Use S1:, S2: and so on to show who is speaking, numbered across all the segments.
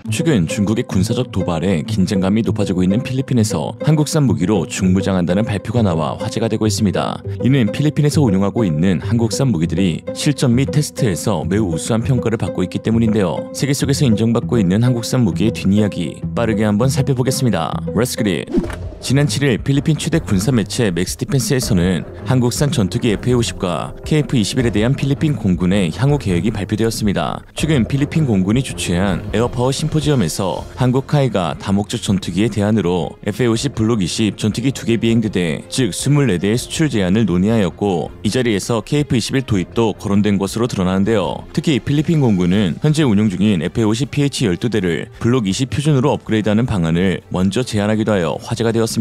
S1: 최근 중국의 군사적 도발에 긴장감이 높아지고 있는 필리핀에서 한국산 무기로 중무장한다는 발표가 나와 화제가 되고 있습니다. 이는 필리핀에서 운용하고 있는 한국산 무기들이 실전 및 테스트에서 매우 우수한 평가를 받고 있기 때문인데요. 세계 속에서 인정받고 있는 한국산 무기의 뒷이야기 빠르게 한번 살펴보겠습니다. Let's get it! 지난 7일 필리핀 최대 군사 매체 맥스디펜스에서는 한국산 전투기 FA-50과 KF-21에 대한 필리핀 공군의 향후 계획이 발표되었습니다. 최근 필리핀 공군이 주최한 에어파워 심포지엄에서 한국카이가 다목적 전투기의 대안으로 FA-50 블록 20 전투기 2개 비행대대, 즉 24대의 수출 제안을 논의하였고, 이 자리에서 KF-21 도입도 거론된 것으로 드러나는데요. 특히 필리핀 공군은 현재 운용 중인 FA-50 PH-12대를 블록 20 표준으로 업그레이드하는 방안을 먼저 제안하기도 하여 화제가 되었습니다.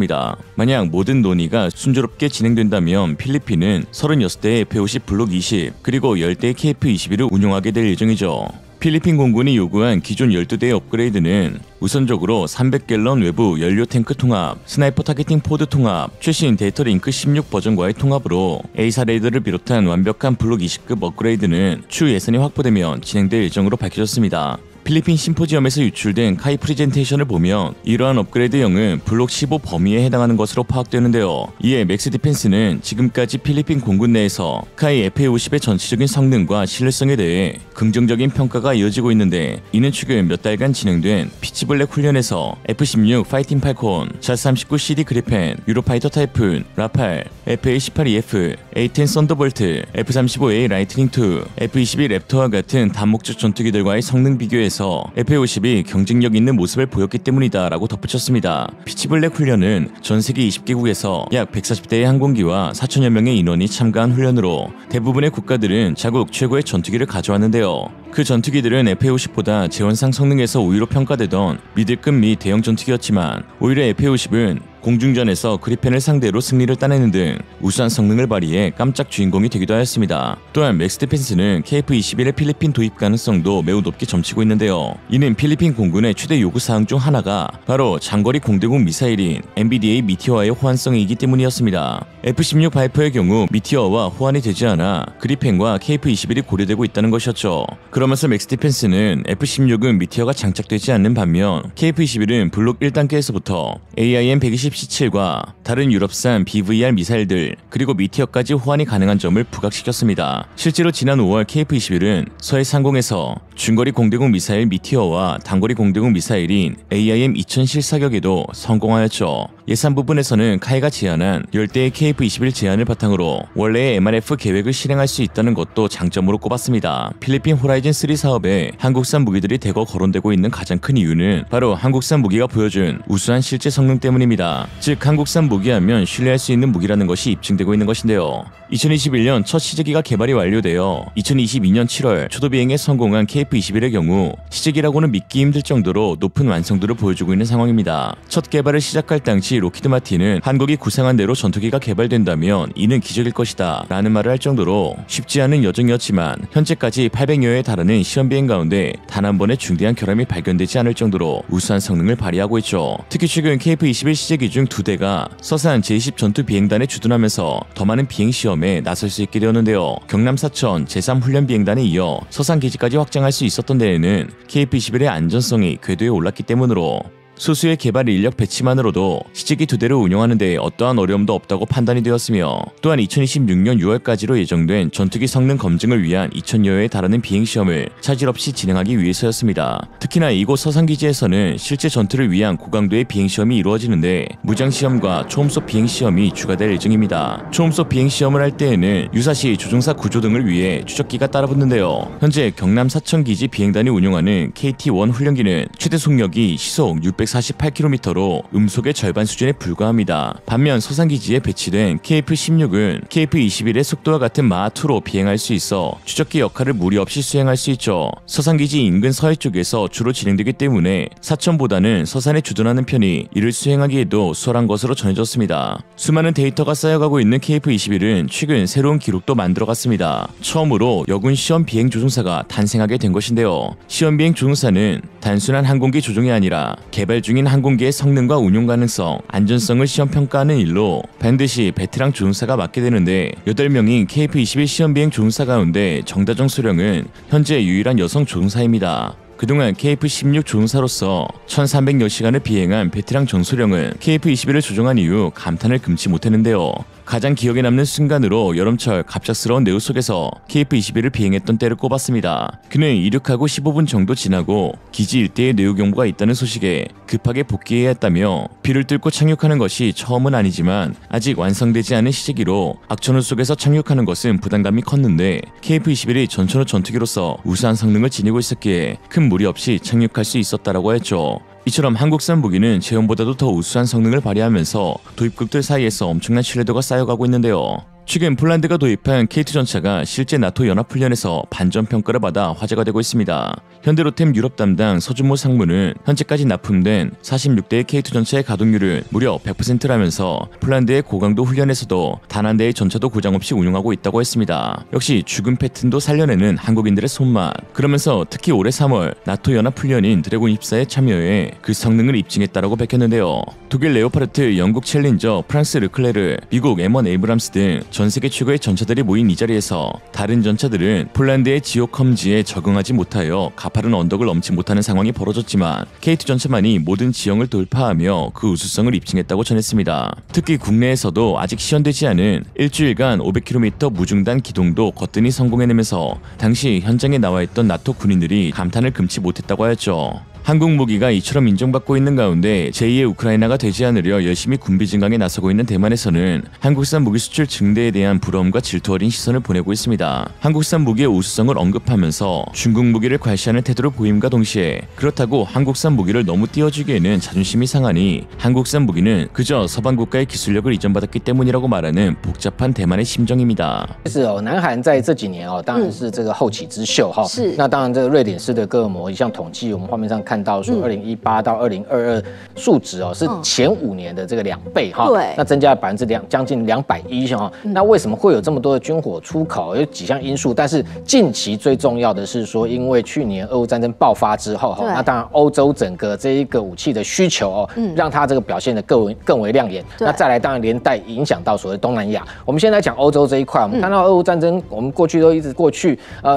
S1: 만약 모든 논의가 순조롭게 진행된다면 필리핀은 36대의 F-50 블록 20 그리고 10대의 KF-21을 운용하게 될 예정이죠. 필리핀 공군이 요구한 기존 12대의 업그레이드는 우선적으로 300갤런 외부 연료 탱크 통합, 스나이퍼 타겟팅 포드 통합, 최신 데이터 링크 16 버전과의 통합으로 A4 레이더를 비롯한 완벽한 블록 20급 업그레이드는 추후 예산이 확보되면 진행될 예정으로 밝혀졌습니다. 필리핀 심포지엄에서 유출된 카이 프레젠테이션을 보면 이러한 업그레이드형은 블록 15 범위에 해당하는 것으로 파악되는데요. 이에 맥스디펜스는 지금까지 필리핀 공군 내에서 카이 FA-50의 전체적인 성능과 신뢰성에 대해 긍정적인 평가가 이어지고 있는데, 이는 최근 몇 달간 진행된 피치블랙 훈련에서 F-16 파이팅 팔콘, 자-39 CD 그리펜, 유로파이터 타이푼, 라팔, FA-18EF, A-10 썬더볼트, F-35A 라이트닝2, F-22 랩터와 같은 다목적 전투기들과의 성능 비교에서 FA-50이 경쟁력 있는 모습을 보였기 때문이다 라고 덧붙였습니다. 피치블랙 훈련은 전 세계 20개국에서 약 140대의 항공기와 4천여 명의 인원이 참가한 훈련으로 대부분의 국가들은 자국 최고의 전투기를 가져왔는데요. 그 전투기들은 FA-50보다 재원상 성능에서 우위로 평가되던 미들급 및 대형 전투기였지만, 오히려 FA-50은 공중전에서 그리펜을 상대로 승리를 따내는 등 우수한 성능을 발휘해 깜짝 주인공이 되기도 하였습니다. 또한 맥스디펜스는 KF-21의 필리핀 도입 가능성도 매우 높게 점치고 있는데요. 이는 필리핀 공군의 최대 요구사항 중 하나가 바로 장거리 공대공 미사일인 MBDA 미티어와의 호환성이기 때문이었습니다. F-16 바이퍼의 경우 미티어와 호환이 되지 않아 그리펜과 KF-21이 고려되고 있다는 것이었죠. 그러면서 맥스디펜스는 F-16은 미티어가 장착되지 않는 반면 KF-21은 블록 1단계에서부터 AIM-120C7과 다른 유럽산 BVR 미사일들 그리고 미티어까지 호환이 가능한 점을 부각시켰습니다. 실제로 지난 5월 KF-21은 서해 상공에서 중거리 공대공 미사일 미티어와 단거리 공대공 미사일인 AIM-2000 실사격에도 성공하였죠. 예산 부분에서는 카이가 제안한 10대의 KF-21 제안을 바탕으로 원래의 MRF 계획을 실행할 수 있다는 것도 장점으로 꼽았습니다. 필리핀 호라이즌3 사업에 한국산 무기들이 대거 거론되고 있는 가장 큰 이유는 바로 한국산 무기가 보여준 우수한 실제 성능 때문입니다. 즉 한국산 무기하면 신뢰할 수 있는 무기라는 것이 입증되고 있는 것인데요. 2021년 첫 시제기가 개발이 완료되어 2022년 7월 초도 비행에 성공한 KF-21의 경우 시제기라고는 믿기 힘들 정도로 높은 완성도를 보여주고 있는 상황입니다. 첫 개발을 시작할 당시 록히드 마틴은 한국이 구상한 대로 전투기가 개발된다면 이는 기적일 것이다 라는 말을 할 정도로 쉽지 않은 여정이었지만, 현재까지 800여회에 달하는 시험비행 가운데 단 한 번의 중대한 결함이 발견되지 않을 정도로 우수한 성능을 발휘하고 있죠. 특히 최근 KF-21 시제기 중 2대가 서산 제20 전투 비행단에 주둔하면서 더 많은 비행 시험에 나설 수 있게 되었는데요. 경남 사천 제3 훈련 비행단에 이어 서산 기지까지 확장할 수 있었던 데에는 KF-21의 안전성이 궤도에 올랐기 때문으로 소수의 개발 인력 배치만으로도 시제기 2대를 운용하는 데 어떠한 어려움도 없다고 판단이 되었으며, 또한 2026년 6월까지로 예정된 전투기 성능 검증을 위한 2000여회에 달하는 비행시험을 차질 없이 진행하기 위해서였습니다. 특히나 이곳 서산기지에서는 실제 전투를 위한 고강도의 비행시험이 이루어지는데 무장시험과 초음속 비행시험이 추가될 예정입니다. 초음속 비행시험을 할 때에는 유사시 조종사 구조 등을 위해 추적기가 따라붙는데요. 현재 경남 사천기지 비행단이 운용하는 KT-1 훈련기는 최대 속력이 시속 648km로 음속의 절반 수준에 불과합니다. 반면 서산기지에 배치된 KF-16은 KF-21의 속도와 같은 마하2로 비행할 수 있어 추적기 역할을 무리 없이 수행할 수 있죠. 서산기지 인근 서해 쪽에서 주로 진행되기 때문에 사천보다는 서산에 주둔하는 편이 이를 수행하기에도 수월한 것으로 전해졌습니다. 수많은 데이터가 쌓여가고 있는 KF-21은 최근 새로운 기록도 만들어갔습니다. 처음으로 여군 시험 비행 조종사가 탄생하게 된 것인데요. 시험 비행 조종사는 단순한 항공기 조종이 아니라 개발 중인 항공기의 성능과 운용 가능성, 안전성을 시험 평가하는 일로 반드시 베테랑 조종사가 맡게 되는데 8명인 KF-21 시험 비행 조종사 가운데 정다정 소령은 현재 유일한 여성 조종사입니다. 그동안 KF-16 조종사로서 1300여 시간을 비행한 베테랑 정소령은 KF-21을 조종한 이후 감탄을 금치 못했는데요. 가장 기억에 남는 순간으로 여름철 갑작스러운 내우 속에서 KF-21을 비행했던 때를 꼽았습니다. 그는 이륙하고 15분 정도 지나고 기지 일대에 내우 경보가 있다는 소식에 급하게 복귀해야 했다며 비를 뚫고 착륙하는 것이 처음은 아니지만 아직 완성되지 않은 시제기로 악천후 속에서 착륙하는 것은 부담감이 컸는데 KF-21이 전천후 전투기로서 우수한 성능을 지니고 있었기에 큰 무리 없이 착륙할 수 있었다라고 했죠. 이처럼 한국산 무기는 제형보다도 더 우수한 성능을 발휘하면서 도입국들 사이에서 엄청난 신뢰도가 쌓여가고 있는데요. 최근 폴란드가 도입한 K2 전차가 실제 나토 연합훈련에서 반전 평가를 받아 화제가 되고 있습니다. 현대로템 유럽 담당 서준모 상무는 현재까지 납품된 46대의 K2 전차의 가동률을 무려 100%라면서 폴란드의 고강도 훈련에서도 단 한 대의 전차도 고장 없이 운용하고 있다고 했습니다. 역시 죽음 패턴도 살려내는 한국인들의 손맛. 그러면서 특히 올해 3월 나토 연합훈련인 드래곤 24에 참여해 그 성능을 입증했다라고 밝혔는데요. 독일 레오파르트, 영국 챌린저, 프랑스 르클레르, 미국 M1 에이브람스 등 전 세계 최고의 전차들이 모인 이 자리에서 다른 전차들은 폴란드의 지옥 험지에 적응하지 못하여 가파른 언덕을 넘지 못하는 상황이 벌어졌지만 K2 전차만이 모든 지형을 돌파하며 그 우수성을 입증했다고 전했습니다. 특히 국내에서도 아직 시연되지 않은 일주일간 500km 무중단 기동도 거뜬히 성공해내면서 당시 현장에 나와있던 나토 군인들이 감탄을 금치 못했다고 하였죠. 한국 무기가 이처럼 인정받고 있는 가운데 제2의 우크라이나가 되지 않으려 열심히 군비 증강에 나서고 있는 대만에서는 한국산 무기 수출 증대에 대한 부러움과 질투 어린 시선을 보내고 있습니다. 한국산 무기의 우수성을 언급하면서 중국 무기를 괄시하는 태도를 보임과 동시에 그렇다고 한국산 무기를 너무 띄워주기에는 자존심이 상하니 한국산 무기는 그저 서방 국가의 기술력을 이전받았기 때문이라고 말하는 복잡한 대만의 심정입니다.
S2: 是哦，南韩在这几年哦，当然是这个后起之秀哈。
S3: 是。
S2: 那当然，这个瑞典斯德哥尔摩一项统计，我们画面上看到说，2018到2022数值哦是前5年的这个2倍哈。
S3: 对。
S2: 那增加了将近210哈。那为什么会有这么多的军火出口？有几项因素，但是近期最重要的是说，因为去年俄乌战争爆发之后哈，那当然欧洲整个这一个武器的需求哦，让它这个表现得更为亮眼。那再来，当然连带影响到所谓东南亚。我们先来讲欧洲这一块，我们看到俄乌战争，我们过去都一直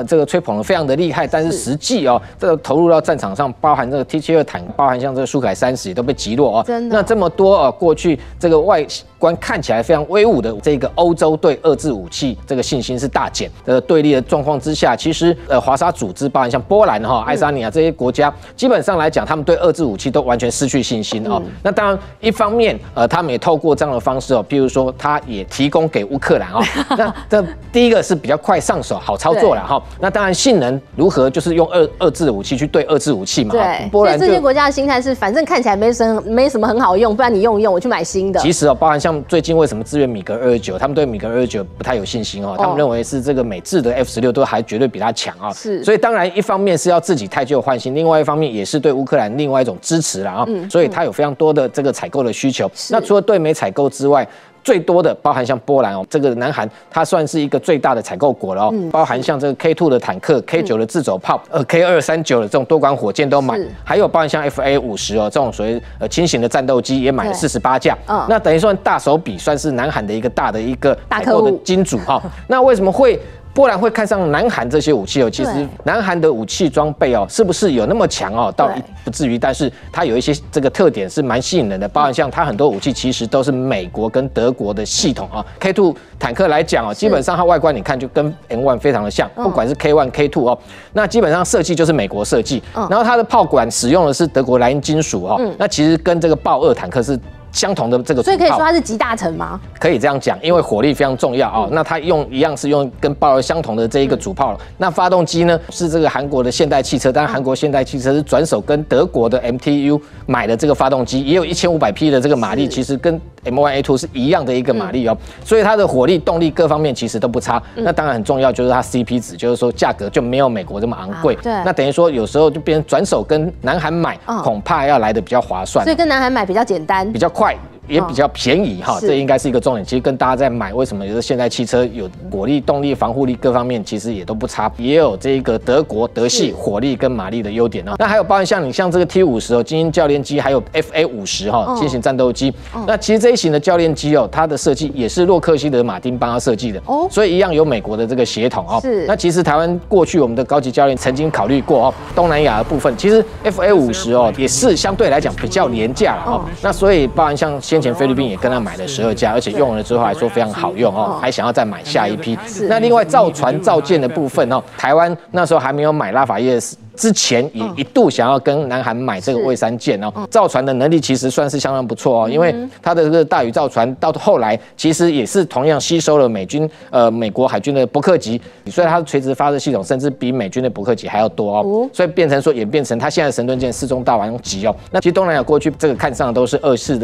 S2: 这个吹捧得非常的厉害，但是实际哦，这个投入到战场上，包含这个 T72坦，包含像这个苏凯30也都被击落哦。那这么多过去这个外观看起来非常威武的这个欧洲对遏制武器这个信心是大减的对立的状况之下，其实华沙组织，包含像波兰爱沙尼亚这些国家，基本上来讲，他们对遏制武器都完全失去信心哦。那当然，一方面他们也透过这样的方式哦，譬如说，他也提供给乌克兰哦。那这第一个是比较快上手、好操作了哈。那当然，性能如何，就是用遏制武器去对遏制武器嘛。
S3: 对，所以这些国家的心态是，反正看起来没什么很好用，不然你用一用，我去买新的。
S2: 其实包含像最近为什么支援米格29，他们对米格29不太有信心哦，他们认为是这个美制的 F16都还绝对比它强啊。是，所以当然一方面是要自己汰旧换新，另外一方面也是对乌克兰另外一种支持啦啊。所以它有非常多的这个采购的需求。那除了对美采购之外，最多的包含像波兰哦，这个南韩它算是一个最大的采购国了哦，包含像这个 K2 的坦克、K9 的自走炮、K239的这种多管火箭都买，还有包含像 FA50哦这种所谓轻型的战斗机也买了48架，那等于算大手笔，算是南韩的一个大采购的金主哈。那为什么会？波兰会看上南韩这些武器哦，其实南韩的武器装备哦，是不是有那么强哦？倒不至于，但是它有一些这个特点是蛮吸引人的，包含像它很多武器其实都是美国跟德国的系统啊。K2 坦克来讲哦，基本上它外观你看就跟 M1 非常的像，不管是 K1、K2 哦，那基本上设计就是美国设计，然后它的炮管使用的是德国莱茵金属哦，那其实跟这个豹2坦克是相同的这个主炮，
S3: 所以可以说它是集大成吗？
S2: 可以这样讲，因为火力非常重要啊。那它一样是用跟豹2相同的这一个主炮，那发动机呢是这个韩国的现代汽车，但是韩国现代汽车是转手跟德国的 MTU 买的这个发动机，也有1500匹的这个马力，其实跟 M1A2 是一样的一个马力哦，所以它的火力、动力各方面其实都不差。那当然很重要就是它 CP 值，就是说价格就没有美国这么昂贵。对，那等于说有时候就变成转手跟南韩买，恐怕要来的比较划算。
S3: 所以跟南韩买比较简单，
S2: 比较快。也比较便宜哈，这应该是一个重点。其实跟大家在买，为什么有的现代汽车有火力、动力、防护力各方面其实也都不差，也有这个德国德系火力跟马力的优点哦。那还有包含像这个 T50哦，精英教练机，还有 FA50哈，轻型战斗机。那其实这一型的教练机哦，它的设计也是洛克希德马丁帮他设计的哦，所以一样有美国的这个血统哦。那其实台湾过去我们的高级教练曾经考虑过哦，东南亚的部分，其实 FA50哦也是相对来讲比较廉价了哦。那所以包含像先前菲律宾也跟他买了12架，而且用了之后还说非常好用哦，还想要再买下一批。那另外造船造舰的部分哦，台湾那时候还没有买拉法叶之前也一度想要跟南韩买这个蔚山舰哦，造船的能力其实算是相当不错哦，因为它的这个大宇造船到后来其实也是同样吸收了美国海军的伯克级，所以它的垂直发射系统甚至比美军的伯克级还要多哦，所以变成说演变成它现在神盾舰4中大王级哦。那其实东南亚过去这个看上的都是俄系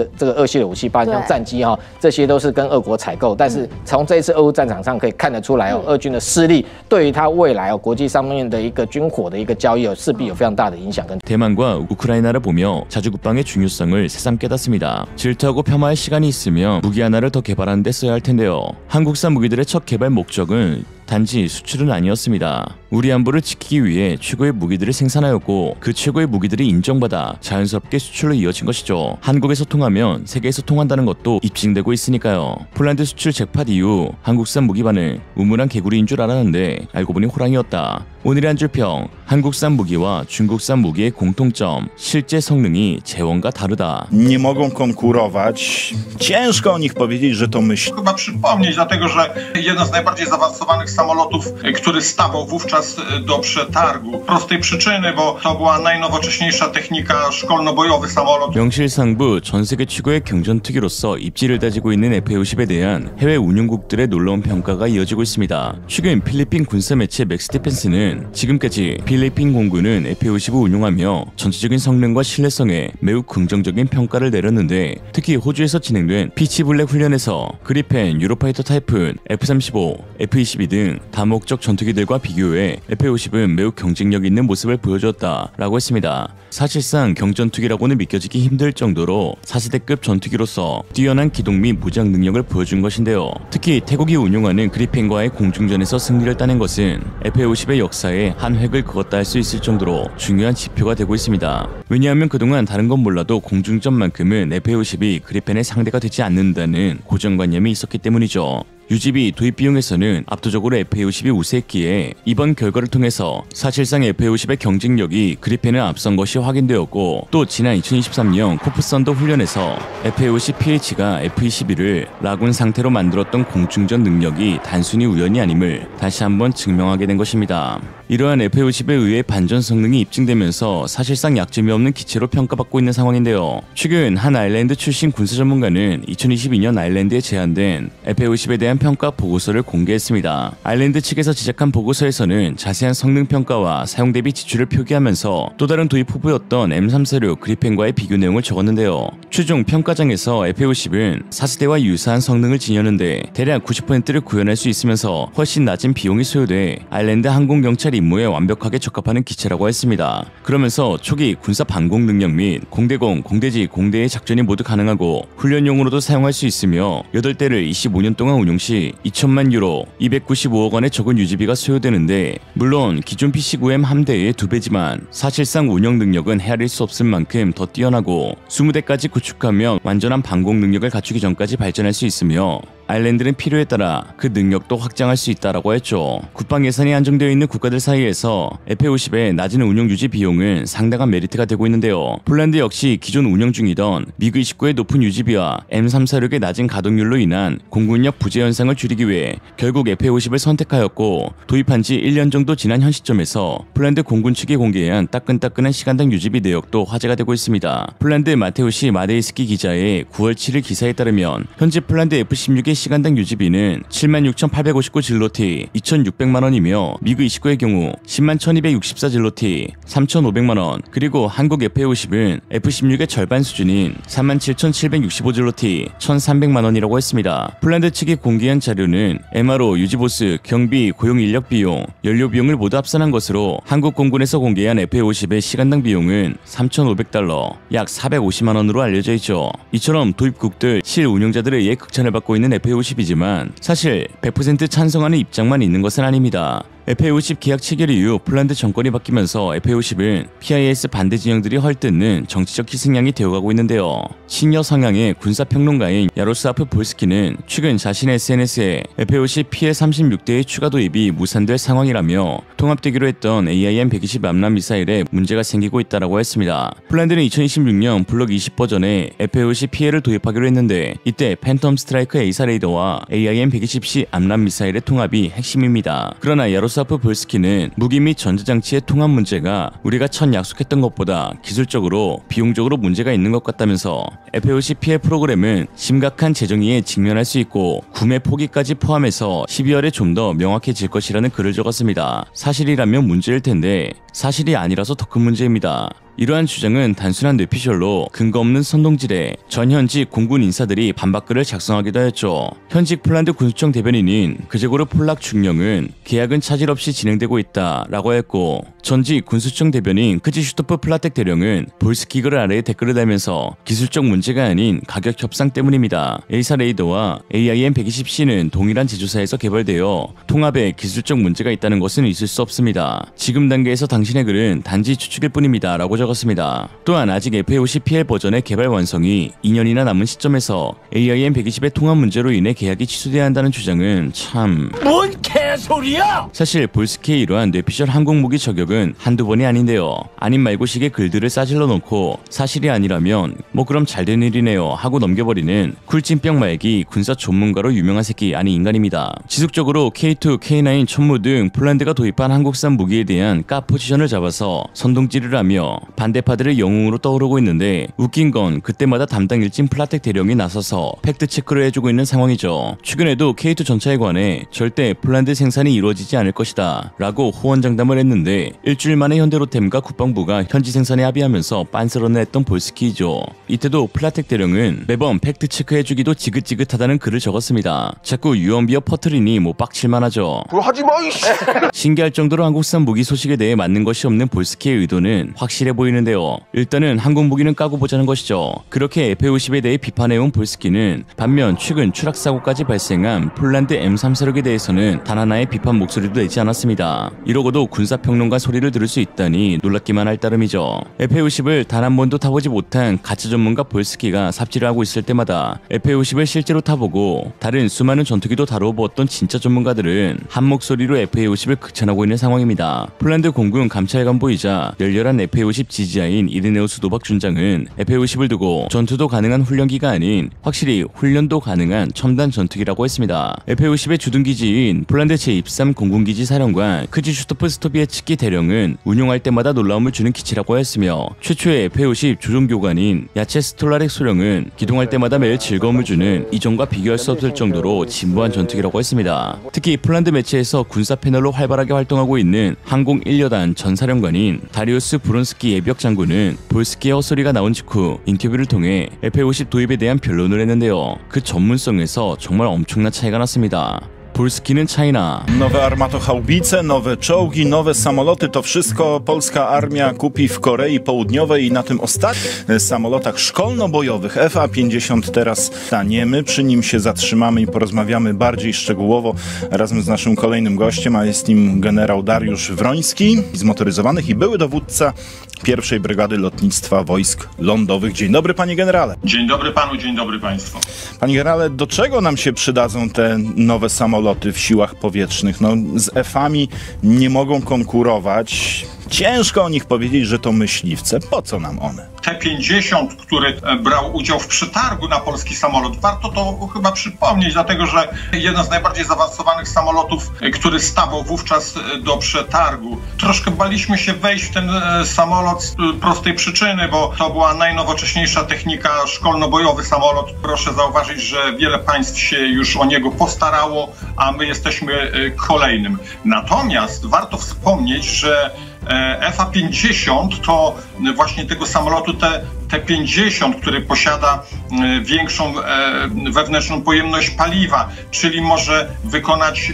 S2: 的武器，包括像战机哈，这些都是跟俄国采购，但是从这一次俄乌战场上可以看得出来哦，俄军的势力对于它未来哦国际上面的一个军火的一个交易势必有非常大的影响。
S1: 대만과 우크라이나를 보며 자주국방의 중요성을 새삼 깨닫습니다. 질투하고 폄하할 시간이 있으면 무기 하나를 더 개발하는 데 써야 할 텐데요. 한국산 무기들의 첫 개발 목적은 단지 수출은 아니었습니다. 우리 안보를 지키기 위해 최고의 무기들을 생산하였고 그 최고의 무기들이 인정받아 자연스럽게 수출로 이어진 것이죠. 한국에서 통하면 세계에서 통한다는 것도 입증되고 있으니까요. 폴란드 수출 잭팟 이후 한국산 무기 반응 우물한 개구리인 줄 알았는데 알고 보니 호랑이였다. 오늘의 한 줄 평, 한국산 무기와 중국산 무기의 공통점, 실제 성능이 재원과 다르다.
S4: Nie mogą konkurować. Ciężko o nich powiedzieć, że to myśl.
S5: Chyba przypomnieć, dlatego że jeden z najbardziej zaawansowanych samolotów, który stawał wówczas do przetargu. Z prostej przyczyny, bo to była najnowocześniejsza technika szkolno-bojowy samolot.
S1: 명실상부 전 세계 최고의 경전투기로서 입지를 다지고 있는 F-50에 대한 해외 운용국들의 놀라운 평가가 이어지고 있습니다. 최근 필리핀 군사 매체 맥스 디펜스는 지금까지 필리핀 공군은 F-50을 운용하며 전체적인 성능과 신뢰성에 매우 긍정적인 평가를 내렸는데 특히 호주에서 진행된 피치블랙 훈련에서 그리펜, 유로파이터 타이푼, F-35, F-22 등 다목적 전투기들과 비교해 F-50은 매우 경쟁력 있는 모습을 보여주었다라고 했습니다. 사실상 경전투기라고는 믿겨지기 힘들 정도로 4세대급 전투기로서 뛰어난 기동 및 무장 능력을 보여준 것인데요. 특히 태국이 운용하는 그리펜과의 공중전에서 승리를 따낸 것은 F-50의 역사에 한 획을 그었다 할 수 있을 정도로 중요한 지표가 되고 있습니다. 왜냐하면 그동안 다른 건 몰라도 공중전만큼은 F-50이 그리펜의 상대가 되지 않는다는 고정관념이 있었기 때문이죠. 유지비 도입 비용에서는 압도적으로 F-50이 우세했기에 이번 결과를 통해서 사실상 F-50의 경쟁력이 그리펜을 앞선 것이 확인되었고 또 지난 2023년 코프 썬더 훈련에서 F-50 PH가 F-21을 라군 상태로 만들었던 공중전 능력이 단순히 우연이 아님을 다시 한번 증명하게 된 것입니다. 이러한 F-50에 의해 반전 성능이 입증되면서 사실상 약점이 없는 기체로 평가받고 있는 상황인데요. 최근 한 아일랜드 출신 군사 전문가는 2022년 아일랜드에 제안된 F-50에 대한 평가 보고서를 공개했습니다. 아일랜드 측에서 제작한 보고서에서는 자세한 성능 평가와 사용 대비 지출을 표기하면서 또 다른 도입 후보였던 M346 그리펜과의 비교 내용을 적었는데요. 최종 평가장에서 F-50은 4세대와 유사한 성능을 지녔는데 대략 90%를 구현할 수 있으면서 훨씬 낮은 비용이 소요돼 아일랜드 항공경찰 임무에 완벽하게 적합하는 기체라고 했습니다. 그러면서 초기 군사 반공 능력 및 공대공, 공대지, 공대의 작전이 모두 가능하고 훈련용으로도 사용할 수 있으며 8대를 25년 동안 운용 시 2천만 유로, 295억 원의 적은 유지비가 소요되는데 물론 기존 PC-9M 함대의 2배지만 사실상 운영 능력은 헤아릴 수 없을 만큼 더 뛰어나고 20대까지 구축하며 완전한 반공 능력을 갖추기 전까지 발전할 수 있으며 아일랜드는 필요에 따라 그 능력도 확장할 수 있다라고 했죠. 국방 예산이 한정되어 있는 국가들 사이에서 F-50의 낮은 운용 유지 비용은 상당한 메리트가 되고 있는데요. 폴란드 역시 기존 운영 중이던 미그-29의 높은 유지비와 M346의 낮은 가동률로 인한 공군력 부재 현상을 줄이기 위해 결국 F-50을 선택하였고 도입한 지 1년 정도 지난 현 시점에서 폴란드 공군 측이 공개한 따끈따끈한 시간당 유지비 내역도 화제가 되고 있습니다. 폴란드 마테우시 마데이스키 기자의 9월 7일 기사에 따르면 현재 폴란드 F-16의 시간당 유지비는 76,859 질로티 2,600만원이며 미그 29의 경우 101,264 질로티 3,500만원, 그리고 한국 FA50은 F16의 절반 수준인 37,765 질로티 1,300만원이라고 했습니다. 폴란드 측이 공개한 자료는 MRO, 유지보스, 경비, 고용 인력 비용, 연료 비용을 모두 합산한 것으로 한국 공군에서 공개한 FA50의 시간당 비용은 3,500달러, 약 450만원으로 알려져 있죠. 이처럼 도입국들 실운용자들에 의해 극찬을 받고 있는 FA50이지만 사실 100% 찬성하는 입장만 있는 것은 아닙니다. FA50 계약 체결 이후 폴란드 정권이 바뀌면서 FA50은 PIS 반대 진영들이 헐뜯는 정치적 희생양이 되어가고 있는데요. 신여 성향의 군사평론가인 야로슬라프 볼스키는 최근 자신의 SNS에 FA50 PL-36대의 추가 도입이 무산될 상황이라며 통합되기로 했던 AIM-120 암람 미사일에 문제가 생기고 있다고 했습니다. 폴란드는 2026년 블록 20 버전에 FA50 PL을 도입하기로 했는데 이때 팬텀 스트라이크 A사 레이더와 AIM-120C 암람 미사일의 통합이 핵심입니다. 그러나 야로슬라프 볼스키는 무기 및 전자장치의 통합 문제가 우리가 첫 약속했던 것보다 기술적으로 비용적으로 문제가 있는 것 같다면서 FA50 PL 프로그램은 심각한 재정위에 직면할 수 있고 구매 포기까지 포함해서 12월에 좀 더 명확해질 것이라는 글을 적었습니다. 사실이라면 문제일 텐데 사실이 아니라서 더 큰 문제입니다. 이러한 주장은 단순한 뇌피셜로 근거 없는 선동질에 전 현직 공군 인사들이 반박글을 작성하기도 했죠. 현직 폴란드 군수청 대변인인 그제고르 폴락 중령은 계약은 차질 없이 진행되고 있다라고 했고, 전직 군수청 대변인 크지슈토프 플라텍 대령은 볼스키 글 아래에 댓글을 달면서 기술적 문제가 아닌 가격 협상 때문입니다. A사 레이더와 AIM-120C는 동일한 제조사에서 개발되어 통합에 기술적 문제가 있다는 것은 있을 수 없습니다. 지금 단계에서 당신의 글은 단지 추측일 뿐입니다 라고 적었습니다. 또한 아직 FA50 PL 버전의 개발 완성이 2년이나 남은 시점에서 AIM-120의 통합 문제로 인해 계약이 취소돼야 한다는 주장은 참... 뭔 개소리야! 사실 볼스키의 이러한 뇌피셜 항공무기 저격은 한두 번이 아닌데요. 아닌 말고식의 글들을 싸질러 놓고 사실이 아니라면 뭐 그럼 잘된 일이네요 하고 넘겨버리는 쿨찐병 말기 군사 전문가로 유명한 새끼 아니 인간입니다. 지속적으로 K2, K9, 천무 등 폴란드가 도입한 한국산 무기에 대한 까 포지션을 잡아서 선동질을 하며 반대파들의 영웅으로 떠오르고 있는데 웃긴 건 그때마다 담당 일진 플라텍 대령이 나서서 팩트 체크를 해주고 있는 상황이죠. 최근에도 K2 전차에 관해 절대 폴란드 생산이 이루어지지 않을 것이다 라고 호언장담을 했는데 일주일 만에 현대로템과 국방부가 현지 생산에 합의하면서 빤스러내했던 볼스키이죠. 이때도 플라텍 대령은 매번 팩트 체크해주기도 지긋지긋하다는 글을 적었습니다. 자꾸 유언비어 퍼트리니 뭐 빡칠만하죠. 하지마 이씨. 신기할 정도로 한국산 무기 소식에 대해 맞는 것이 없는 볼스키의 의도는 확실해 보이는데요. 일단은 한국 무기는 까고 보자는 것이죠. 그렇게 FA50에 대해 비판해온 볼스키는 반면 최근 추락사고까지 발생한 폴란드 M346에 대해서는 단 하나의 비판 목소리도 내지 않았습니다. 이러고도 군사평론가 소리를 들을 수 있다니 놀랍기만 할 따름이죠. FA50을 단 한 번도 타보지 못한 가짜 전문가 볼스키가 삽질을 하고 있을 때마다 FA50을 실제로 타보고 다른 수많은 전투기도 다루어 보았던 진짜 전문가들은 한 목소리로 FA50을 극찬하고 있는 상황입니다. 폴란드 공군 감찰관보이자 열렬한 FA50 지지자인 이르네우스 노박 준장은 FA50을 두고 전투도 가능한 훈련기가 아닌 확실히 훈련도 가능한 첨단 전투기라고 했습니다. FA50의 주둔기지인 폴란드 제23 공군기지 사령관 크지슈토프 스토비에츠키 대령은 운용할 때마다 놀라움을 주는 기체라고 했으며 최초의 FA50 조종교관인 야체 스톨라렉 소령은 기동할 때마다 매일 즐거움을 주는 이전과 비교할 수 없을 정도로 진부한 전투기라고 했습니다. 특히 폴란드 매체에서 군사 패널로 활발하게 활동하고 있는 항공 1여단 전사령관인 다리우스 브론스키 예비역 장군은 볼스키의 헛소리가 나온 직후 인터뷰를 통해 FA50 do입에 대한 변론을 했는데요. 그 전문성에서 정말 엄청난 차이가 났습니다. Polski는 China.
S4: Nowe armatohaubice, nowe czołgi, nowe samoloty, to wszystko polska armia kupi w Korei Południowej i na tym ostatnim samolotach szkolno-bojowych FA-50 teraz staniemy. Przy nim się zatrzymamy i porozmawiamy bardziej szczegółowo razem z naszym kolejnym gościem, a jest nim generał Dariusz Wroński, zmotoryzowanych i były dowódca pierwszej Brygady Lotnictwa Wojsk Lądowych. Dzień dobry, panie generale.
S5: Dzień dobry panu, dzień dobry państwu.
S4: Panie generale, do czego nam się przydadzą te nowe samoloty w siłach powietrznych? No, z F-ami nie mogą konkurować. Ciężko o nich powiedzieć, że to myśliwce. Po co nam one?
S5: T-50, który brał udział w przetargu na polski samolot. Warto to chyba przypomnieć, dlatego że jeden z najbardziej zaawansowanych samolotów, który stawał wówczas do przetargu. Troszkę baliśmy się wejść w ten samolot z prostej przyczyny, bo to była najnowocześniejsza technika, szkolno-bojowy samolot. Proszę zauważyć, że wiele państw się już o niego postarało, a my jesteśmy kolejnym. Natomiast warto wspomnieć, że FA-50 to właśnie tego samolotu T-50, który posiada większą wewnętrzną pojemność paliwa, czyli może wykonać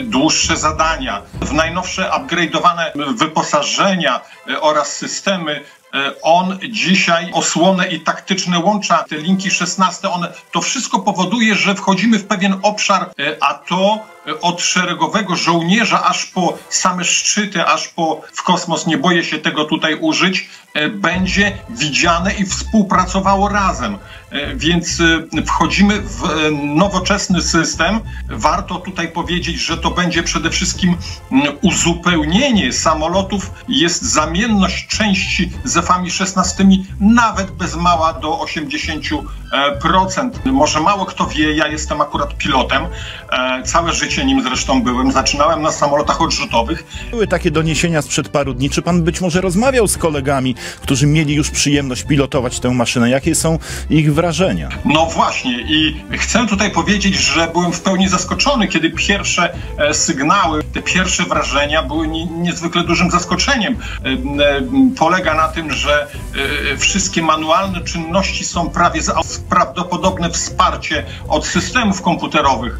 S5: dłuższe zadania. W najnowsze upgrade'owane wyposażenia oraz systemy on dzisiaj osłonę i taktyczne łącza, te linki 16, to wszystko powoduje, że wchodzimy w pewien obszar, a to od szeregowego żołnierza aż po same szczyty, aż po w kosmos, nie boję się tego tutaj użyć, będzie widziane i współpracowało razem. Więc wchodzimy w nowoczesny system. Warto tutaj powiedzieć, że to będzie przede wszystkim uzupełnienie samolotów. Jest zamienność części z F-ami 16 nawet bez mała do 80%. Może mało kto wie, ja jestem akurat pilotem. Całe życie nim zresztą byłem. Zaczynałem na samolotach odrzutowych. Były
S4: takie doniesienia sprzed paru dni. Czy pan być może rozmawiał z kolegami, którzy mieli już przyjemność pilotować tę maszynę? Jakie są ich wrażenia?
S5: No właśnie i chcę tutaj powiedzieć, że byłem w pełni zaskoczony, kiedy pierwsze sygnały, te pierwsze wrażenia były niezwykle dużym zaskoczeniem. Polega na tym, że wszystkie manualne czynności są prawie prawdopodobne wsparcie od systemów komputerowych.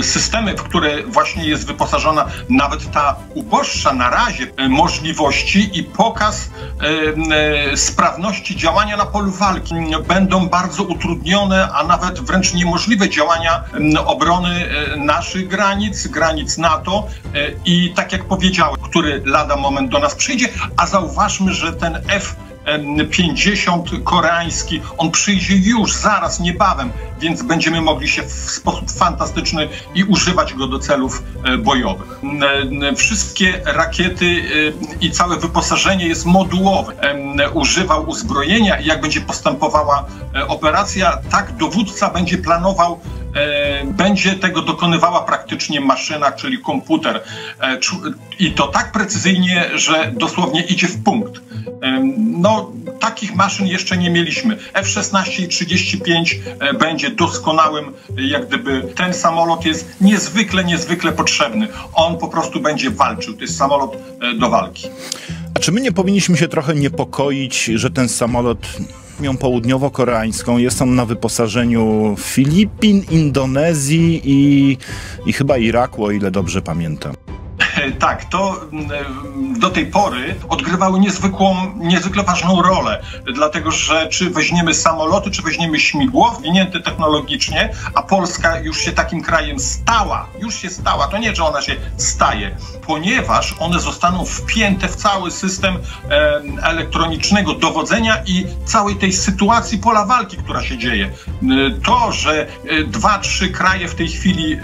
S5: Systemy, w które właśnie jest wyposażona nawet ta uboższa na razie możliwości i pokaz sprawności działania na polu walki. Będą bardzo utrudnione, a nawet wręcz niemożliwe działania obrony naszych granic NATO i tak jak powiedziałem, który lada moment do nas przyjdzie, a zauważmy, że ten F-50 koreański, on przyjdzie już zaraz, niebawem, więc będziemy mogli się w sposób fantastyczny i używać go do celów bojowych. Wszystkie rakiety i całe wyposażenie jest modułowe. Używał uzbrojenia i jak będzie postępowała operacja, tak dowódca będzie planował, będzie tego dokonywała praktycznie maszyna, czyli komputer. I to tak precyzyjnie, że dosłownie idzie w punkt. No, takich maszyn jeszcze nie mieliśmy. F-16 i 35 będzie doskonałym, jak gdyby ten samolot jest niezwykle potrzebny. On po prostu będzie walczył. To jest samolot do walki.
S4: A czy my nie powinniśmy się trochę niepokoić, że ten samolot południowo-koreańską, jest on na wyposażeniu Filipin, Indonezji i chyba Iraku, o ile dobrze pamiętam?
S5: Tak, to do tej pory odgrywały niezwykle ważną rolę, dlatego że czy weźmiemy samoloty, czy weźmiemy śmigło, winięte technologicznie, a Polska już się takim krajem stała, to nie, że ona się staje, ponieważ one zostaną wpięte w cały system elektronicznego dowodzenia i całej tej sytuacji pola walki, która się dzieje. To, że 2-3 kraje w tej chwili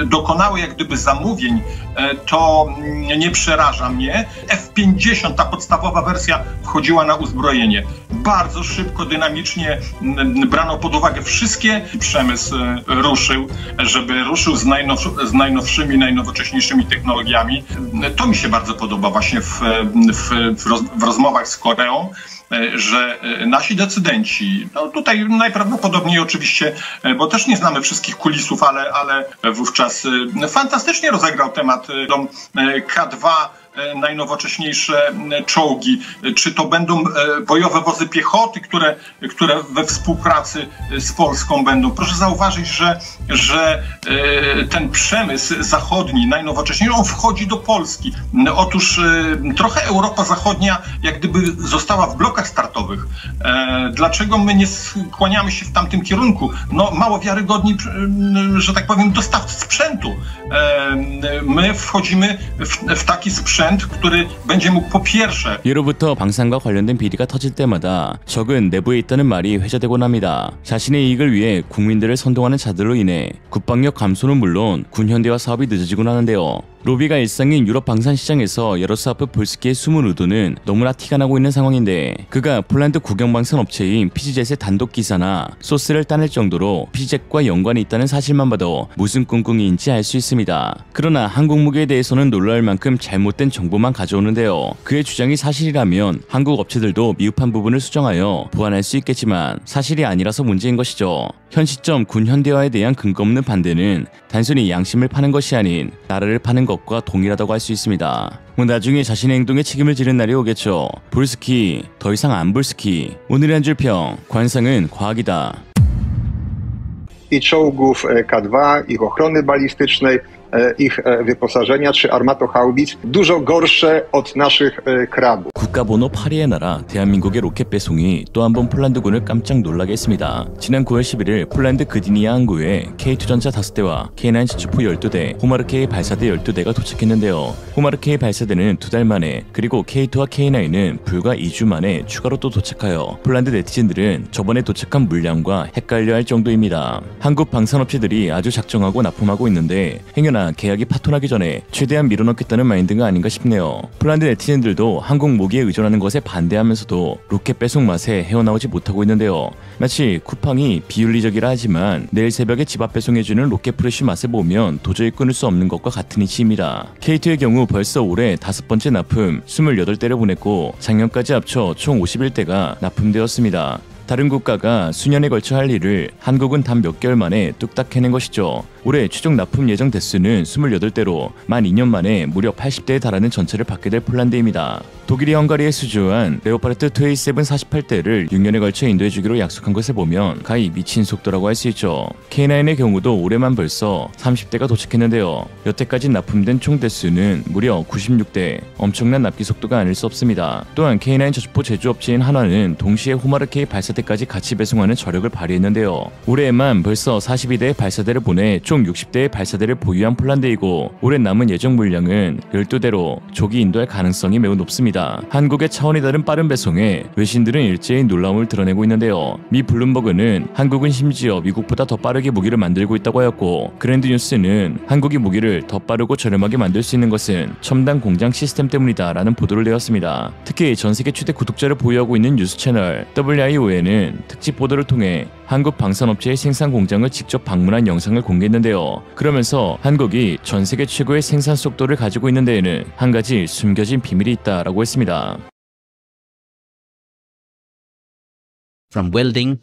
S5: dokonały jak gdyby zamówień, to nie przeraża mnie. F-50, ta podstawowa wersja, wchodziła na uzbrojenie. Bardzo szybko, dynamicznie brano pod uwagę wszystkie. Przemysł ruszył z najnowszymi, najnowocześniejszymi technologiami. To mi się bardzo podoba właśnie w rozmowach z Koreą, że nasi decydenci, no tutaj najprawdopodobniej oczywiście, bo też nie znamy wszystkich kulisów, ale wówczas fantastycznie rozegrał temat K2, najnowocześniejsze czołgi, czy to będą bojowe wozy piechoty, które we współpracy z Polską będą. Proszę zauważyć, że ten przemysł zachodni, najnowocześniejszy, on wchodzi do Polski. Otóż trochę Europa Zachodnia jak gdyby została w blokach startowych. Dlaczego my nie skłaniamy się w tamtym kierunku? No mało wiarygodni, że tak powiem, dostawcy sprzętu. My wchodzimy w taki sprzęt, który będzie mógł po pierwsze
S1: 예로부터 방산과 관련된 비리가 터질 때마다 적은 내부에 있다는 말이 회자되곤 합니다. 자신의 이익을 위해 국민들을 선동하는 자들로 인해 국방력 감소는 물론 군 현대화 사업이 늦어지곤 하는데요. 로비가 일상인 유럽 방산 시장에서 야로슬라프 볼스키의 숨은 의도는 너무나 티가 나고 있는 상황인데, 그가 폴란드 국영 방산 업체인 피지젯의 단독 기사나 소스를 따낼 정도로 피지젯과 연관이 있다는 사실만 봐도 무슨 꿍꿍이인지 알 수 있습니다. 그러나 한국 무기에 대해서는 놀라울 만큼 잘못된 정보만 가져오는데요. 그의 주장이 사실이라면 한국 업체들도 미흡한 부분을 수정하여 보완할 수 있겠지만 사실이 아니라서 문제인 것이죠. 현 시점 군 현대화에 대한 근거 없는 반대는 단순히 양심을 파는 것이 아닌 나라를 파는 것과 동일하다고 할 수 있습니다. 나중에 자신의 행동에 책임을 지는 날이 오겠죠. 볼스키, 더 이상 안 볼스키. 오늘의 한 줄 평, 관상은 과학이다.
S6: I czołgów K2, ich ochrony balistycznej, ich wyposażenia czy armatohaubic dużo gorsze od naszych krabów.
S1: 국가번호 8위의 나라 대한민국의 로켓 배송이 또 한 번 폴란드군을 깜짝 놀라게 했습니다. 지난 9월 11일 폴란드 그디니아 항구에 K2전차 5대와 K9 지주포 12대, 호마르K 발사대 12대가 도착했는데요. 호마르K 발사대는 2달 만에, 그리고 K2와 K9은 불과 2주 만에 추가로 또 도착하여 폴란드 네티즌들은 저번에 도착한 물량과 헷갈려할 정도입니다. 한국 방산업체들이 아주 작정하고 납품하고 있는데 행여나 계약이 파토나기 전에 최대한 밀어넣겠다는 마인드가 아닌가 싶네요. 폴란드 네티즌들도 한국 무기에 의존하는 것에 반대하면서도 로켓 배송 맛에 헤어나오지 못하고 있는데요. 마치 쿠팡이 비윤리적이라 하지만 내일 새벽에 집 앞 배송해주는 로켓 프레쉬 맛을 보면 도저히 끊을 수 없는 것과 같은 이치입니다. K2의 경우 벌써 올해 5번째 납품 28대를 보냈고 작년까지 합쳐 총 51대가 납품되었습니다. 다른 국가가 수년에 걸쳐 할 일을 한국은 단 몇 개월 만에 뚝딱 해낸 것이죠. 올해 최종 납품 예정 대수는 28대로 만 2년 만에 무려 80대에 달하는 전차를 받게 될 폴란드입니다. 독일이 헝가리에 수주한 레오파르트 2A7 48대를 6년에 걸쳐 인도해주기로 약속한 것을 보면 가히 미친 속도라고 할 수 있죠. K9의 경우도 올해만 벌써 30대가 도착했는데요. 여태까지 납품된 총 대수는 무려 96대, 엄청난 납기 속도가 아닐 수 없습니다. 또한 K9 저주포 제조업체인 한화는 동시에 호마르K 발사대까지 같이 배송하는 저력을 발휘했는데요. 올해에만 벌써 42대의 발사대를 보내 총 60대의 발사대를 보유한 폴란드이고, 올해 남은 예정 물량은 12대로 조기 인도할 가능성이 매우 높습니다. 한국의 차원이 다른 빠른 배송에 외신들은 일제히 놀라움을 드러내고 있는데요. 미 블룸버그는 한국은 심지어 미국보다 더 빠르게 무기를 만들고 있다고 하였고, 그랜드뉴스는 한국이 무기를 더 빠르고 저렴하게 만들 수 있는 것은 첨단 공장 시스템 때문이다 라는 보도를 내었습니다. 특히 전세계 최대 구독자를 보유하고 있는 뉴스 채널 WION은 특집 보도를 통해 한국 방산업체의 생산 공장을 직접 방문한 영상을 공개했는데요. 그러면서 한국이 전 세계 최고의 생산 속도를 가지고 있는 데에는 한 가지 숨겨진 비밀이 있다라고 했습니다.
S7: From welding,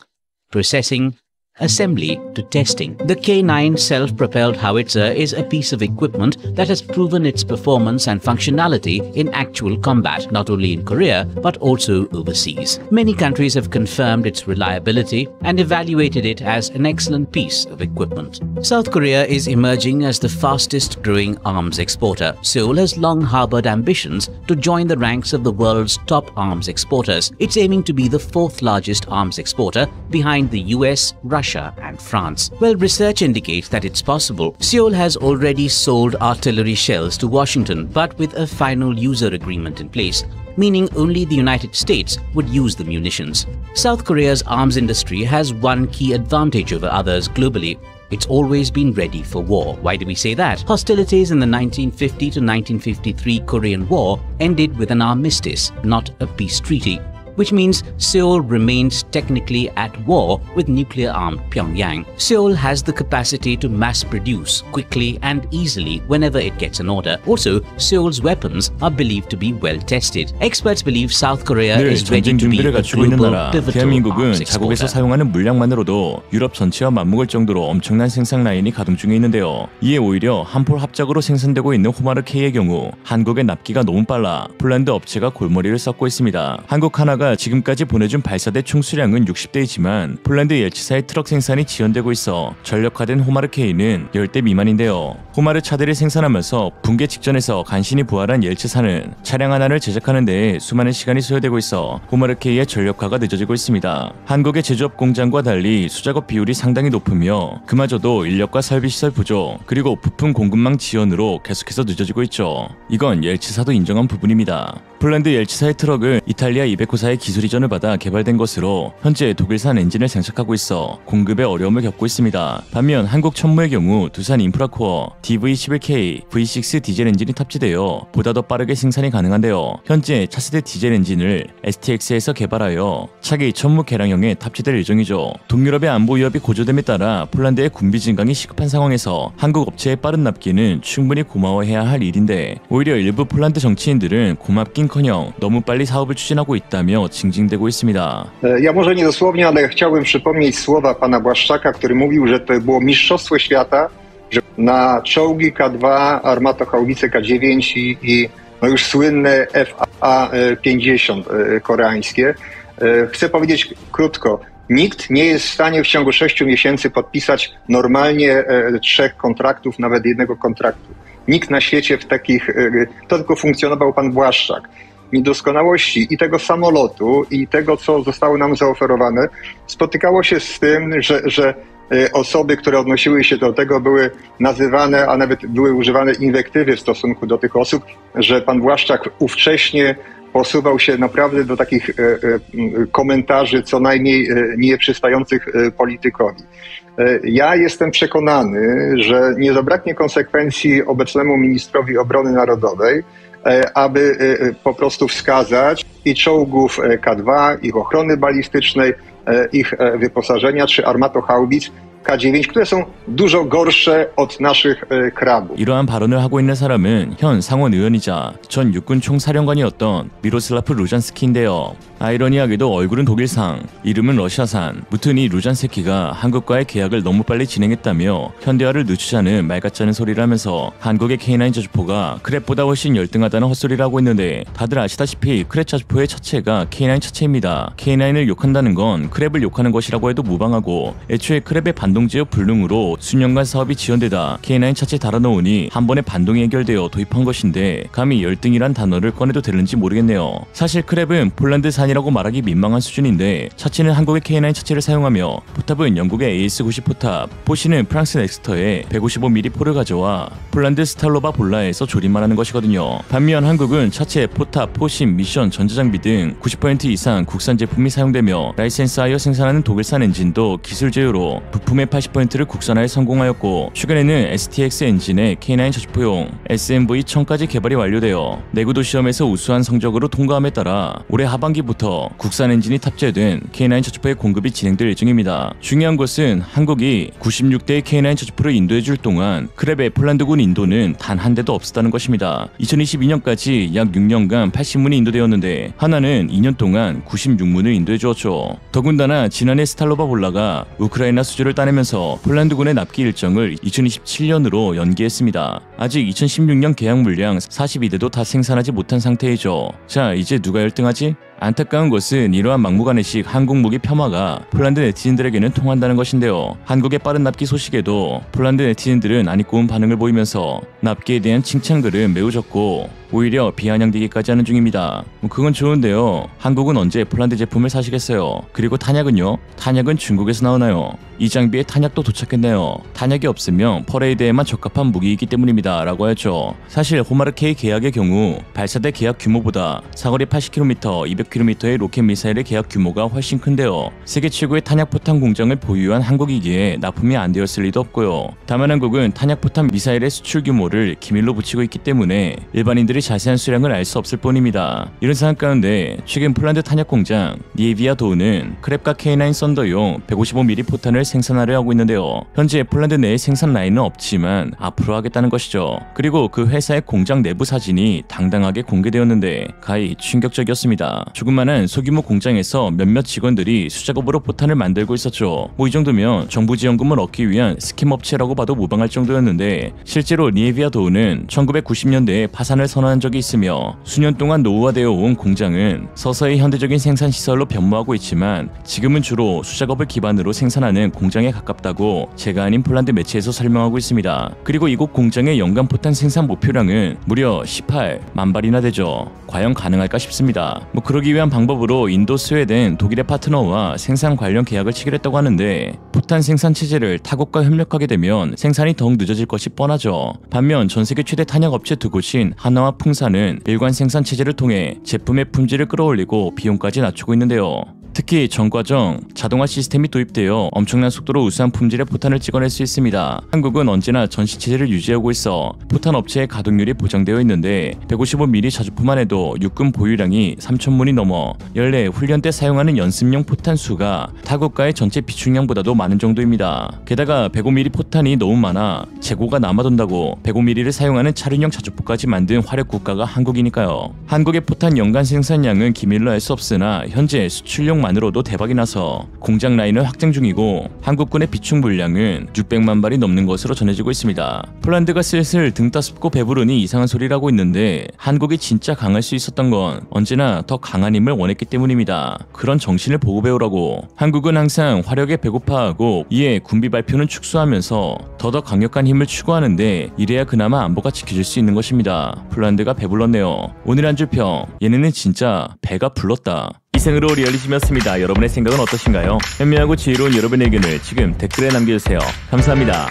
S7: processing, assembly to testing, the K9 self-propelled howitzer is a piece of equipment that has proven its performance and functionality in actual combat, not only in Korea but also overseas. Many countries have confirmed its reliability and evaluated it as an excellent piece of equipment. South Korea is emerging as the fastest growing arms exporter. Seoul has long harbored ambitions to join the ranks of the world's top arms exporters. It's aiming to be the 4th largest arms exporter behind the US, Russia and France. Well, research indicates that it's possible. Seoul has already sold artillery shells to Washington, but with a final user agreement in place, meaning only the United States would use the munitions. South Korea's arms industry has one key advantage over others globally. It's always been ready for war. Why do we say that? Hostilities in the 1950 to 1953 Korean War ended with an armistice, not a peace treaty, which means Seoul remains technically at war with nuclear-armed Pyongyang. Seoul has the capacity to mass-produce quickly and easily whenever it gets an order. Also, Seoul's weapons are believed to be well-tested. Experts believe South Korea is ready to be a global pivotal
S1: 대한민국은
S7: arms
S1: 자국에서
S7: exporter.
S1: 사용하는 물량만으로도 유럽 전체와 맞먹을 정도로 엄청난 생산 라인이 가동 중에 있는데요. 이에 오히려 한폴 합작으로 생산되고 있는 호마르K의 경우 한국의 납기가 너무 빨라 폴란드 업체가 골머리를 썩고 있습니다. 한국 하나가 지금까지 보내준 발사대 총 수량은 60대이지만 폴란드 옐치사의 트럭 생산이 지연되고 있어 전력화된 호마르K는 10대 미만인데요. 호마르 차대를 생산하면서 붕괴 직전에서 간신히 부활한 옐치사는 차량 하나를 제작하는 데에 수많은 시간이 소요되고 있어 호마르K의 전력화가 늦어지고 있습니다. 한국의 제조업 공장과 달리 수작업 비율이 상당히 높으며 그마저도 인력과 설비시설 부족, 그리고 부품 공급망 지연으로 계속해서 늦어지고 있죠. 이건 옐치사도 인정한 부분입니다. 폴란드 엘치사의 트럭은 이탈리아 이베코사의 기술 이전을 받아 개발된 것으로 현재 독일산 엔진을 장착하고 있어 공급에 어려움을 겪고 있습니다. 반면 한국 천무의 경우 두산 인프라코어 DV11K V6 디젤 엔진이 탑재되어 보다 더 빠르게 생산이 가능한데요. 현재 차세대 디젤 엔진을 STX에서 개발하여 차기 천무 개량형에 탑재될 예정이죠. 동유럽의 안보 위협이 고조됨에 따라 폴란드의 군비 증강이 시급한 상황에서 한국 업체의 빠른 납기는 충분히 고마워해야 할 일인데 오히려 일부 폴란드 정치인들은 고맙긴커녕 너무 빨리 사업을 추진하고 있다며 징징대고 있습니다.
S6: Ja może nie dosłownie, ale chciałbym przypomnieć słowa pana Błaszczaka, który mówił, że to było mistrzostwo świata, że na czołgi K2, armatohaubice K9 i no już słynne FA-50 koreańskie. Chcę powiedzieć krótko. Nikt nie jest w stanie w ciągu 6 miesięcy podpisać normalnie 3 kontraktów, nawet jednego kontraktu. Nikt na świecie w takich, to tylko funkcjonował pan Błaszczak. Niedoskonałości i tego samolotu, i tego, co zostało nam zaoferowane, spotykało się z tym, że osoby, które odnosiły się do tego, były nazywane, a nawet były używane inwektywy w stosunku do tych osób, że pan Błaszczak ówcześnie posuwał się naprawdę do takich komentarzy co najmniej nieprzystających politykowi. Ja jestem przekonany, że nie zabraknie konsekwencji obecnemu ministrowi obrony narodowej, aby po prostu wskazać i czołgów K2, ich ochrony balistycznej, ich wyposażenia czy armatohaubic K9, które są dużo gorsze od naszych krabów.
S1: 이러한 발언을 하고 있는 사람은 현 상원 의원이자 전 육군 총사령관이었던 미로슬라프 루잔스키인데요. 아이러니하게도 얼굴은 독일상, 이름은 러시아산. 무튼 이 루잔스키가 한국과의 계약을 너무 빨리 진행했다며 현대화를 늦추자는 말 같지 않은 소리를 하면서 한국의 K9 자주포가 크랩보다 훨씬 열등하다는 헛소리를 하고 있는데 다들 아시다시피 크랩 자주포의 차체가 K9 차체입니다. K9을 욕한다는 건 크랩을 욕하는 것이라고 해도 무방하고 애초에 크랩의 반동제어 불능으로 수년간 사업이 지연되다 K9 차체 달아놓으니 한 번에 반동이 해결되어 도입한 것인데 감히 열등이란 단어를 꺼내도 되는지 모르겠네요. 사실 크랩은 폴란드산 이라고 말하기 민망한 수준인데 차체는 한국의 K9 차체를 사용하며 포탑은 영국의 AS90 포탑, 포시는 프랑스 넥스터의 155mm 포를 가져와 폴란드 스탈로바 볼라에서 조립만 하는 것이거든요. 반면 한국은 차체, 포탑, 포신, 미션, 전자장비 등 90% 이상 국산 제품이 사용되며 라이센스하여 생산하는 독일산 엔진도 기술 제휴로 부품의 80%를 국산화에 성공하였고 최근에는 STX 엔진의 K9 자주포용 SMV-1000까지 개발이 완료되어 내구도 시험에서 우수한 성적으로 통과함에 따라 올해 하반기부터 국산 엔진이 탑재된 K9 자주포의 공급이 진행될 예정입니다. 중요한 것은 한국이 96대의 K9 자주포를 인도해줄 동안 크랩의 폴란드군 인도는 단 한 대도 없었다는 것입니다. 2022년까지 약 6년간 80문이 인도되었는데 하나는 2년 동안 96문을 인도해주었죠. 더군다나 지난해 스탈로바 볼라가 우크라이나 수주를 따내면서 폴란드군의 납기 일정을 2027년으로 연기했습니다. 아직 2016년 계약 물량 42대도 다 생산하지 못한 상태이죠. 자, 이제 누가 열등하지? 안타까운 것은 이러한 막무가내식 한국 무기 폄하가 폴란드 네티즌들에게는 통한다는 것인데요. 한국의 빠른 납기 소식에도 폴란드 네티즌들은 안 입고 온 반응을 보이면서 납기에 대한 칭찬글은 매우 적고 오히려 비아냥대기까지 하는 중입니다. 그건 좋은데요. 한국은 언제 폴란드 제품을 사시겠어요? 그리고 탄약은요? 탄약은 중국에서 나오나요? 이 장비에 탄약도 도착했나요? 탄약이 없으면 퍼레이드에만 적합한 무기이기 때문입니다. 라고 하였죠. 사실 호마르케이 계약의 경우 발사대 계약 규모보다 사거리 80km, 200km의 로켓 미사일의 계약 규모가 훨씬 큰데요. 세계 최고의 탄약포탄 공장을 보유한 한국이기에 납품이 안 되었을 리도 없고요. 다만 한국은 탄약포탄 미사일의 수출 규모를 기밀로 붙이고 있기 때문에 일반인들이 자세한 수량을 알 수 없을 뿐입니다. 이런 상황 가운데 최근 폴란드 탄약 공장 니에비아 도우는 크랩과 K9 썬더용 155mm 포탄을 생산하려 하고 있는데요. 현재 폴란드 내에 생산 라인은 없지만 앞으로 하겠다는 것이죠. 그리고 그 회사의 공장 내부 사진이 당당하게 공개되었는데 가히 충격적이었습니다. 조그만한 소규모 공장에서 몇몇 직원들이 수작업으로 포탄을 만들고 있었죠. 이 정도면 정부 지원금을 얻기 위한 스캠 업체라고 봐도 무방할 정도였는데 실제로 니에비아 도우는 1990년대에 파산을 선언한 적이 있으며 수년 동안 노후화되어 온 공장은 서서히 현대적인 생산 시설로 변모하고 있지만 지금은 주로 수작업을 기반으로 생산하는 공장에 가깝다고 제가 아닌 폴란드 매체에서 설명하고 있습니다. 그리고 이곳 공장의 연간 포탄 생산 목표량은 무려 18만 발이나 되죠. 과연 가능할까 싶습니다. 그러기 그러기 위한 방법으로 인도, 스웨덴, 독일의 파트너와 생산 관련 계약을 체결했다고 하는데 포탄 생산 체제를 타국과 협력하게 되면 생산이 더욱 늦어질 것이 뻔하죠. 반면 전세계 최대 탄약업체 두 곳인 하나와 풍사는 일관 생산 체제를 통해 제품의 품질을 끌어올리고 비용까지 낮추고 있는데요. 특히 전과정, 자동화 시스템이 도입되어 엄청난 속도로 우수한 품질의 포탄을 찍어낼 수 있습니다. 한국은 언제나 전시체제를 유지하고 있어 포탄 업체의 가동률이 보장되어 있는데 155mm 자주포만 해도 육군 보유량이 3,000문이 넘어 연례 훈련 때 사용하는 연습용 포탄 수가 타국가의 전체 비축량보다도 많은 정도입니다. 게다가 105mm 포탄이 너무 많아 재고가 남아돈다고 105mm를 사용하는 차륜형 자주포까지 만든 화력 국가가 한국이니까요. 한국의 포탄 연간 생산량은 기밀로 알 수 없으나 현재 수출용 만으로도 대박이 나서 공장 라인을 확장 중이고 한국군의 비축 물량은 600만 발이 넘는 것으로 전해지고 있습니다. 폴란드가 슬슬 등 따숩고 배부르니 이상한 소리라고 있는데 한국이 진짜 강할 수 있었던 건 언제나 더 강한 힘을 원했기 때문입니다. 그런 정신을 보고 배우라고. 한국은 항상 화력에 배고파하고 이에 군비 발표는 축소하면서 더더 강력한 힘을 추구하는데 이래야 그나마 안보가 지켜질 수 있는 것입니다. 폴란드가 배불렀네요. 오늘 한 줄 평, 얘네는 진짜 배가 불렀다. 이생으로 리얼리즘이었습니다. 여러분의 생각은 어떠신가요? 현명하고 지혜로운 여러분의 의견을 지금 댓글에 남겨주세요. 감사합니다.